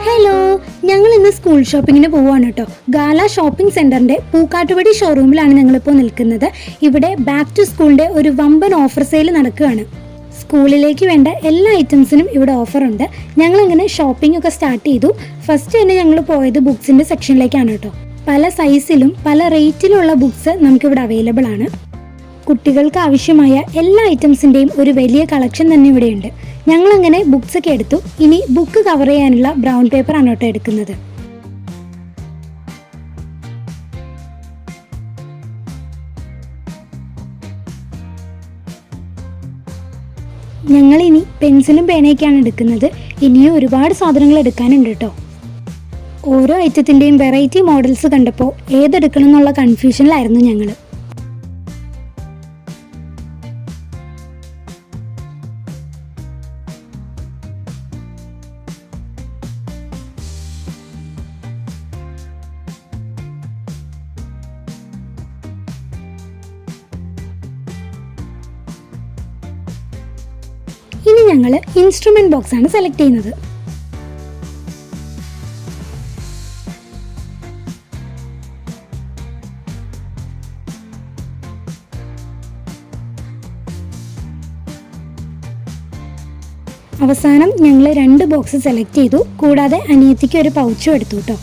Hello, ഞങ്ങൾ ഇന്ന് school ഷോപ്പിങ്ങിന് പോവാണ് കേട്ടോ. ഗാല ഷോപ്പിംഗ് സെന്ററിന്റെ പൂക്കാട്ടുപടി ഷോറൂമിലാണ് ഞങ്ങളിപ്പോൾ നിൽക്കുന്നത്. ഇവിടെ ബാക്ക് ടു സ്കൂളിന്റെ ഒരു വമ്പൻ ഓഫർ സെയിൽ നടക്കുകയാണ്. സ്കൂളിലേക്ക് വേണ്ട എല്ലാ ഐറ്റംസിനും ഇവിടെ ഓഫർ ഉണ്ട്. ഞങ്ങളിങ്ങനെ ഷോപ്പിംഗ് ഒക്കെ സ്റ്റാർട്ട് ചെയ്തു. ഫസ്റ്റ് തന്നെ ഞങ്ങൾ പോയത് ബുക്സിന്റെ സെക്ഷനിലേക്കാണ് കേട്ടോ. പല സൈസിലും പല റേറ്റിലുള്ള ബുക്സ് നമുക്കിവിടെ അവൈലബിൾ ആണ്. കുട്ടികൾക്ക് ആവശ്യമായ എല്ലാ ഐറ്റംസിൻ്റെയും ഒരു വലിയ കളക്ഷൻ തന്നെ ഇവിടെയുണ്ട്. ഞങ്ങളങ്ങനെ ബുക്സ് ഒക്കെ എടുത്തു. ഇനി ബുക്ക് കവർ ചെയ്യാനുള്ള ബ്രൗൺ പേപ്പറാണ് കേട്ടോ എടുക്കുന്നത്. ഞങ്ങളിനി പെൻസിലും പേനയൊക്കെയാണ് എടുക്കുന്നത്. ഇനിയും ഒരുപാട് സാധനങ്ങൾ എടുക്കാനുണ്ട് കേട്ടോ. ഓരോ ഐറ്റത്തിൻ്റെയും വെറൈറ്റി മോഡൽസ് കണ്ടപ്പോൾ ഏതെടുക്കണം എന്നുള്ള കൺഫ്യൂഷനിലായിരുന്നു ഞങ്ങൾ. ഇനി ഞങ്ങൾ ഇൻസ്ട്രുമെന്റ് ബോക്സ് ആണ് സെലക്ട് ചെയ്യുന്നത്. അവസാനം ഞങ്ങൾ 2 ബോക്സ് സെലക്ട് ചെയ്തു. കൂടാതെ അനിയത്തിക്ക് ഒരു പൗച്ചും എടുത്തു കേട്ടോ.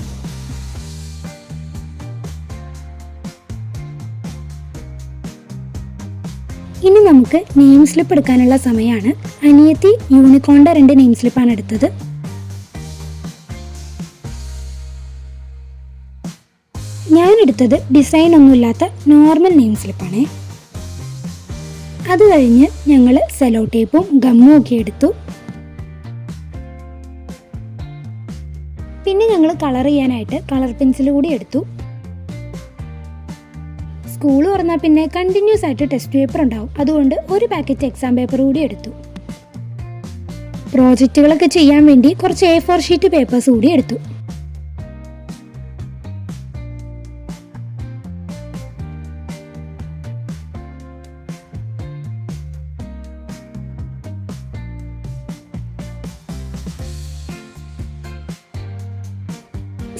ഇനി നമുക്ക് നെയിം സ്ലിപ്പ് എടുക്കാനുള്ള സമയമാണ്. അനിയത്തി യൂണിക്കോണിന്റെ 2 നെയിം സ്ലിപ്പാണ് എടുത്തത്. ഞാൻ എടുത്തത് ഡിസൈൻ ഒന്നുമില്ലാത്ത നോർമൽ നെയിം സ്ലിപ്പാണേ. അത് കഴിഞ്ഞ് ഞങ്ങൾ സെലോ ടേപ്പും ഗമ്മും ഒക്കെ എടുത്തു. പിന്നെ ഞങ്ങൾ കളർ ചെയ്യാനായിട്ട് കളർ പെൻസിൽ കൂടി എടുത്തു. സ്കൂൾ തുറന്നാൽ പിന്നെ കണ്ടിന്യൂസ് ആയിട്ട് ടെസ്റ്റ് പേപ്പർ ഉണ്ടാവും. അതുകൊണ്ട് ഒരു പാക്കറ്റ് എക്സാം പേപ്പർ കൂടി എടുത്തു. പ്രോജക്റ്റുകളൊക്കെ ചെയ്യാൻ വേണ്ടി കുറച്ച് A4 ഷീറ്റ് പേപ്പേഴ്സ് കൂടി എടുത്തു.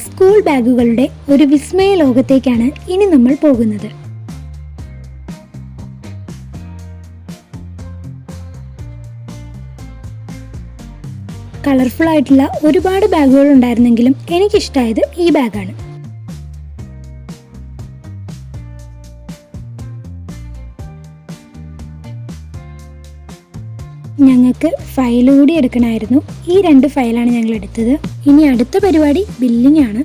സ്കൂൾ ബാഗുകളുടെ ഒരു വിസ്മയ ലോകത്തേക്കാണ് ഇനി നമ്മൾ പോകുന്നത്. കളർഫുൾ ആയിട്ടുള്ള ഒരുപാട് ബാഗുകൾ ഉണ്ടായിരുന്നെങ്കിലും എനിക്കിഷ്ടമായത് ഈ ബാഗാണ്. ഞങ്ങൾക്ക് ഫയൽ കൂടി എടുക്കണമായിരുന്നു. ഈ 2 ഫയലാണ് ഞങ്ങൾ എടുത്തത്. ഇനി അടുത്ത പരിപാടി ബില്ലിംഗ് ആണ്.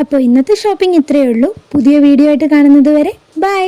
അപ്പോൾ ഇന്നത്തെ ഷോപ്പിംഗ് ഇത്രയേ ഉള്ളൂ. പുതിയ വീഡിയോ ആയിട്ട് കാണുന്നത് വരെ ബൈ.